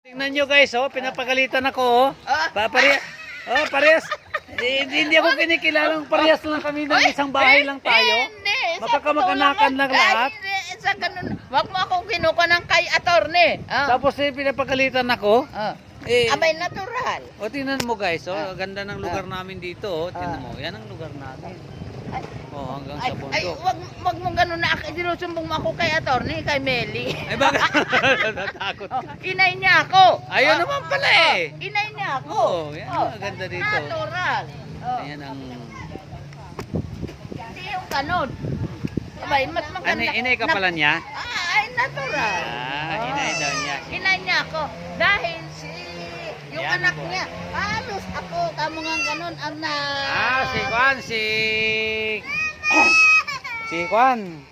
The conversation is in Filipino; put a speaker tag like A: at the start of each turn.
A: Tingnan nyo guys, oh, pinapagalitan ako, oh. Parehas. Hindi ako kinikilalang parehas lang kami ng isang bahay lang tayo. Magkakamag-anakan lang lahat.
B: Sa ganun, wag mo akong kinuha ng kay attorney.
A: Tapos pinapagalitan ako.
B: Abay natural.
A: O tingnan mo guys, oh, ganda ng lugar namin dito, oh. Tingnan mo, yan ang lugar namin. Oh, hanggang sa bundok.
B: Wag mo ganun na sinusumbong mo ako kay attorney, kay Meli.
A: Ay bakit? Natakot ka.
B: Inay niya ako.
A: Ayun naman pala eh.
B: Inay niya ako.
A: Oo, yan ang ganda dito.
B: Natural.
A: Ayan ang...
B: Hindi yung ganun. Abay, mas maganda.
A: Inay ka pala niya?
B: Ay, natural.
A: Inay daw niya.
B: Inay niya ako. Dahil yung
A: Yan
B: anak
A: po.
B: niya, halos ako, kamo nga ganun,
A: Si Kwan.